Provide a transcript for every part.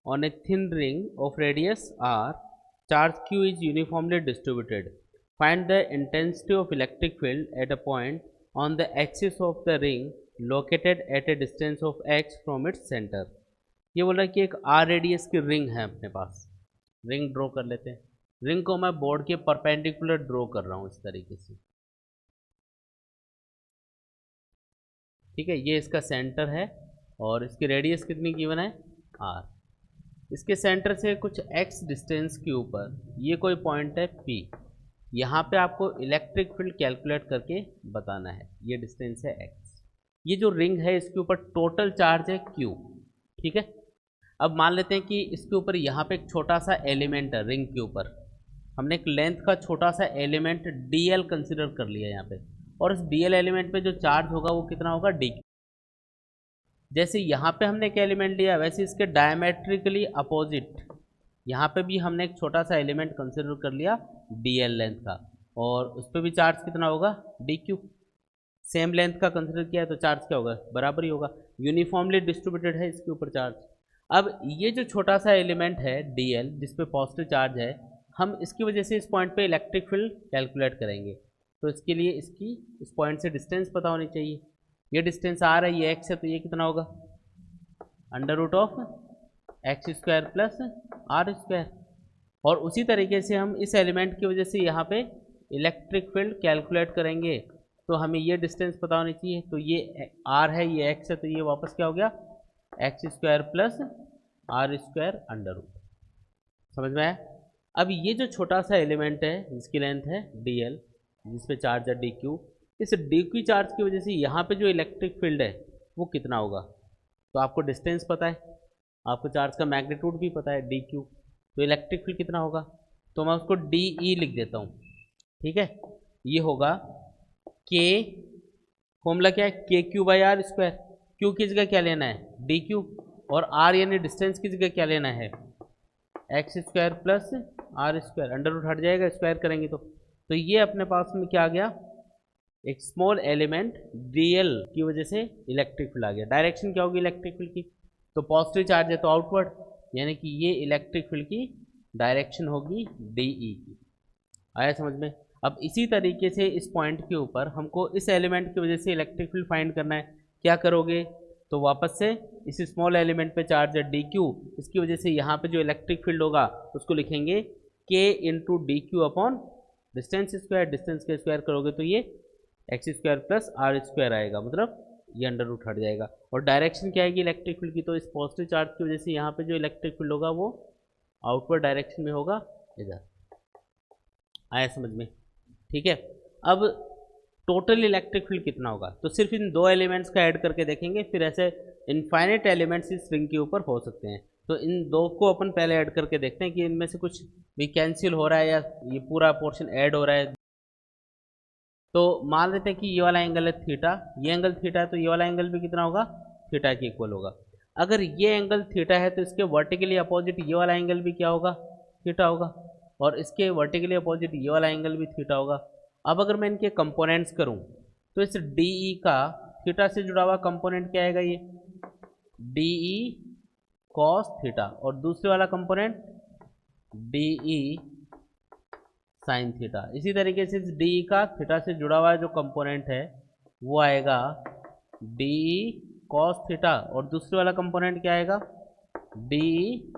on a thin ring of radius r, charge q is uniformly distributed. Find the intensity of electric field at a point on the axis of the ring located at a distance of x from its center. ये बोल रहा है कि एक are radius की ring है अपने पास, ring draw कर लेते हैं। रिंग को मैं बोर्ड के परपेंडिकुलर ड्रॉ कर रहा हूँ इस तरीके से, ठीक है। ये इसका सेंटर है और इसकी रेडियस कितनी गिवन है, आर। इसके सेंटर से कुछ एक्स डिस्टेंस के ऊपर ये कोई पॉइंट है पी। यहाँ पे आपको इलेक्ट्रिक फील्ड कैलकुलेट करके बताना है। ये डिस्टेंस है एक्स, ये जो रिंग है इसके ऊपर टोटल चार्ज है क्यू, ठीक है। अब मान लेते हैं कि इसके ऊपर यहाँ पे एक छोटा सा एलिमेंट है, रिंग के ऊपर हमने एक लेंथ का छोटा सा एलिमेंट डी एल कंसिडर कर लिया यहाँ पे, और इस डी एल एलिमेंट पे जो चार्ज होगा वो कितना होगा, डी। जैसे यहाँ पे हमने एक एलिमेंट लिया वैसे इसके डायमेट्रिकली अपोजिट यहाँ पे भी हमने एक छोटा सा एलिमेंट कंसिडर कर लिया डी एल लेंथ का, और उस पर भी चार्ज कितना होगा, डी क्यू। सेम लेंथ का कंसिडर किया है तो चार्ज क्या होगा, बराबर ही होगा। यूनिफॉर्मली डिस्ट्रीब्यूटेड है इसके ऊपर चार्ज। अब ये जो छोटा सा एलिमेंट है डी एल जिसपे पॉजिटिव चार्ज है, हम इसकी वजह से इस पॉइंट पे इलेक्ट्रिक फील्ड कैलकुलेट करेंगे। तो इसके लिए इसकी इस पॉइंट से डिस्टेंस पता होनी चाहिए। ये डिस्टेंस आ रहा है, ये एक्स है, तो ये कितना होगा, under root of x square plus are square. और उसी तरीके से हम इस एलिमेंट की वजह से यहाँ पे इलेक्ट्रिक फील्ड कैलकुलेट करेंगे, तो हमें ये डिस्टेंस पता होनी चाहिए। तो ये आर है, ये एक्स है, तो ये वापस क्या हो गया, X square plus are square under root. समझ में आया। अब ये जो छोटा सा एलिमेंट है जिसकी लेंथ है डी एल, जिसपे चार्ज है डी क्यू, इस डी क्यू चार्ज की वजह से यहाँ पे जो इलेक्ट्रिक फील्ड है वो कितना होगा। तो आपको डिस्टेंस पता है, आपको चार्ज का मैग्नीट्यूड भी पता है डी क्यू, तो इलेक्ट्रिक फील्ड कितना होगा, तो मैं उसको डी ई लिख देता हूँ, ठीक है। ये होगा के, फॉर्मूला क्या है, K Q by R square. Q की जगह क्या लेना है, डी क्यू, और आर यानी डिस्टेंस की जगह क्या लेना है, X square plus are square. Under root हट जाएगा, स्क्वायर करेंगे तो ये अपने पास में क्या आ गया, एक स्मॉल एलिमेंट डी एल की वजह से इलेक्ट्रिक फील्ड आ गया। डायरेक्शन क्या होगी इलेक्ट्रिक फील्ड की, तो पॉजिटिव चार्ज है तो आउटवर्ड, यानी कि ये इलेक्ट्रिक फील्ड की डायरेक्शन होगी डी ई की। आया समझ में। अब इसी तरीके से इस पॉइंट के ऊपर हमको इस एलिमेंट की वजह से इलेक्ट्रिक फील्ड फाइंड करना है। क्या करोगे, तो वापस से इस स्मॉल एलिमेंट पे चार्ज है डी क्यू, इसकी वजह से यहाँ पे जो इलेक्ट्रिक फील्ड होगा उसको लिखेंगे k into d q upon distance square. Distance का स्क्वायर करोगे तो ये x square plus are square आएगा, मतलब ये अंडर रूट हट जाएगा। और डायरेक्शन क्या आएगी इलेक्ट्रिक फील्ड की, तो इस पॉजिटिव चार्ज की वजह से यहाँ पे जो इलेक्ट्रिक फील्ड होगा वो आउटवर्ड डायरेक्शन में होगा, इधर। आया समझ में, ठीक है। अब टोटल इलेक्ट्रिक फील्ड कितना होगा, तो सिर्फ इन दो एलिमेंट्स का ऐड करके देखेंगे, फिर ऐसे इनफाइनाइट एलिमेंट्स इस रिंग के ऊपर हो सकते हैं। तो इन दो को अपन पहले ऐड करके देखते हैं कि इनमें से कुछ भी कैंसिल हो रहा है या ये पूरा पोर्शन ऐड हो रहा है। तो मान लेते हैं कि ये वाला एंगल है थीटा, ये एंगल थीटा है, तो ये वाला एंगल भी कितना होगा, थीटा के इक्वल होगा। अगर ये एंगल थीटा है तो इसके वर्टिकली अपोजिट ये वाला एंगल भी क्या होगा, थीटा होगा, और इसके वर्टिकली अपोजिट ये वाला एंगल भी थीटा होगा। अब अगर मैं इनके कंपोनेंट्स करूं तो इस डी ई का थीटा से जुड़ा हुआ कंपोनेंट क्या आएगा, ये डी ई कॉस थीटा, और दूसरे वाला component D E sine theta. इसी तरीके से डी का थीटा से जुड़ा हुआ जो कंपोनेंट है वो आएगा डी कॉस थीटा, और दूसरे वाला कंपोनेंट क्या आएगा, डी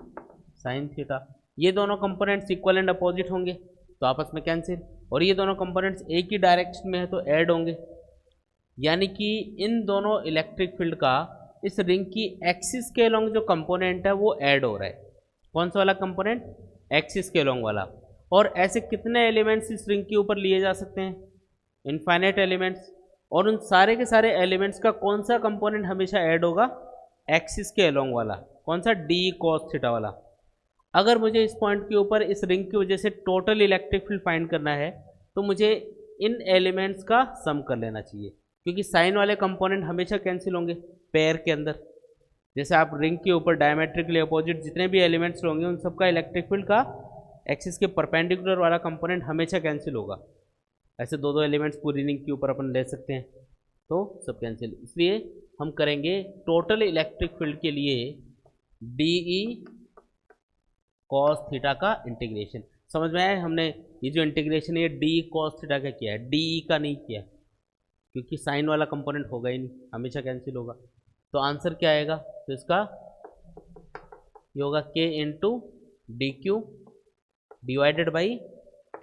साइन थीटा। ये दोनों कंपोनेंट्स इक्वल एंड अपोजिट होंगे तो आपस में कैंसिल, और ये दोनों कंपोनेंट्स एक ही डायरेक्शन में है तो ऐड होंगे, यानी कि इन दोनों इलेक्ट्रिक फील्ड का इस रिंग की एक्सिस के अलोंग जो कंपोनेंट है वो ऐड हो रहा है। कौन सा वाला कंपोनेंट, एक्सिस के अलोंग वाला। और ऐसे कितने एलिमेंट्स इस रिंग के ऊपर लिए जा सकते हैं, इनफाइनाइट एलिमेंट्स। और उन सारे के सारे एलिमेंट्स का कौन सा कंपोनेंट हमेशा ऐड होगा, एक्सिस के अलोंग वाला, कौन सा, डी कॉस थीटा वाला। अगर मुझे इस पॉइंट के ऊपर इस रिंग की वजह से टोटल इलेक्ट्रिक फील्ड फाइंड करना है तो मुझे इन एलिमेंट्स का सम कर लेना चाहिए, क्योंकि साइन वाले कंपोनेंट हमेशा कैंसिल होंगे पेयर के अंदर। जैसे आप रिंग के ऊपर डायमेट्रिकली अपोजिट जितने भी एलिमेंट्स होंगे उन सबका इलेक्ट्रिक फील्ड का एक्सिस के परपेंडिकुलर वाला कंपोनेंट हमेशा कैंसिल होगा। ऐसे दो दो एलिमेंट्स पूरी रिंग के ऊपर अपन ले सकते हैं तो सब कैंसिल। इसलिए हम करेंगे टोटल इलेक्ट्रिक फील्ड के लिए डी ई कॉस थीटा का इंटीग्रेशन। समझ में आया? हमने ये जो इंटीग्रेशन है डी कॉस थीटा का किया है, डी का नहीं किया, क्योंकि साइन वाला कंपोनेंट होगा ही नहीं, हमेशा कैंसिल होगा। तो आंसर क्या आएगा? तो इसका ये होगा k into d q divided by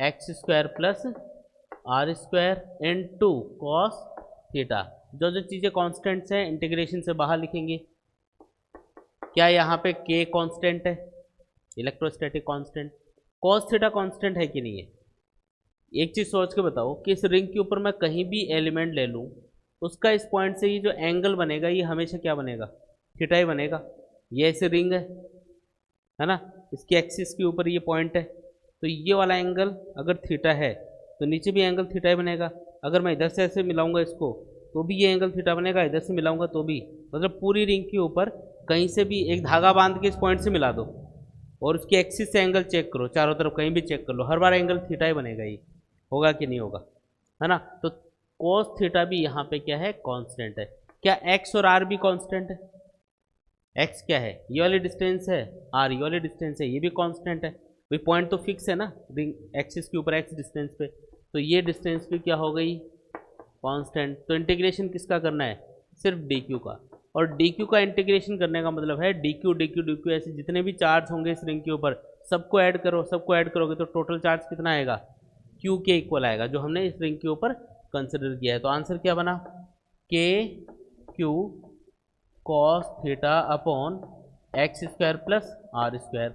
x square plus are square into cos theta. जो जो चीज़ें कॉन्स्टेंट्स हैं इंटीग्रेशन से बाहर लिखेंगे। क्या यहाँ पे के कांस्टेंट है? Electrostatic constant. Cos theta constant है कि नहीं है? एक चीज़ सोच के बताओ कि इस रिंग के ऊपर मैं कहीं भी एलिमेंट ले लूँ, उसका इस पॉइंट से ये जो एंगल बनेगा ये हमेशा क्या बनेगा? थीटा ही बनेगा। ये ऐसे रिंग है ना, इसकी एक्सिस के ऊपर ये पॉइंट है, तो ये वाला एंगल अगर थीटा है तो नीचे भी एंगल थीटा ही बनेगा। अगर मैं इधर से ऐसे मिलाऊंगा इसको तो भी ये एंगल थीटा बनेगा, इधर से मिलाऊंगा तो भी। मतलब पूरी रिंग के ऊपर कहीं से भी एक धागा बांध के इस पॉइंट से मिला दो और उसकी एक्सिस से एंगल चेक करो, चारों तरफ कहीं भी चेक कर लो, हर बार एंगल थीटा ही बनेगा। ये होगा कि नहीं होगा? है ना। तो कोस थीटा भी यहाँ पे क्या है? कांस्टेंट है। क्या एक्स और आर भी कांस्टेंट है? एक्स क्या है? ये वाली डिस्टेंस है, आर ये वाली डिस्टेंस है, ये भी कांस्टेंट है। भाई पॉइंट तो फिक्स है ना रिंग एक्सिस के ऊपर एक्स डिस्टेंस पे, तो ये डिस्टेंस भी क्या हो गई? कांस्टेंट। तो इंटीग्रेशन किसका करना है? सिर्फ डी क्यू का। और डी क्यू का इंटीग्रेशन करने का मतलब है D Q D Q D Q, ऐसे जितने भी चार्ज होंगे इस रिंग के ऊपर सबको ऐड करो, सबको ऐड करोगे तो टोटल चार्ज कितना आएगा? क्यू के इक्वल आएगा, जो हमने इस रिंग के ऊपर कंसिडर किया है। तो आंसर क्या बना? K q cos theta upon x square plus are square.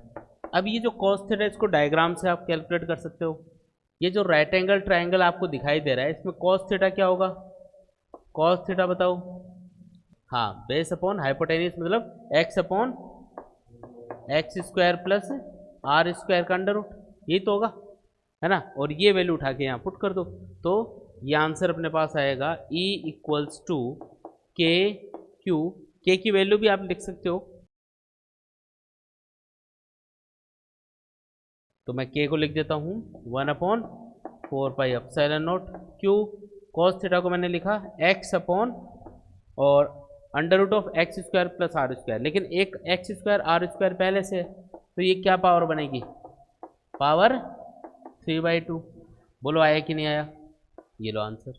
अब ये जो कॉस थीटा इसको डायग्राम से आप कैलकुलेट कर सकते हो। ये जो राइट एंगल ट्रायंगल आपको दिखाई दे रहा है इसमें कॉस थीटा क्या होगा? कॉस थीटा बताओ। हाँ, बेस अपॉन हाइपोटेन्यूस, मतलब x upon x square plus are square का अंडर रूट, यही तो होगा, है ना। और ये वैल्यू उठा के यहाँ पुट कर दो तो ये आंसर अपने पास आएगा E इक्वल्स टू के क्यू। के की वैल्यू भी आप लिख सकते हो, तो मैं के को लिख देता हूँ 1/4πε0 क्यू। कॉस थीटा को मैंने लिखा एक्स अपॉन और under root of x square plus are square, लेकिन एक एक्स स्क्वायर आर स्क्वायर पहले से है तो ये क्या पावर बनेगी? पावर 3/2। बोलो आया कि नहीं आया? ये लो आंसर।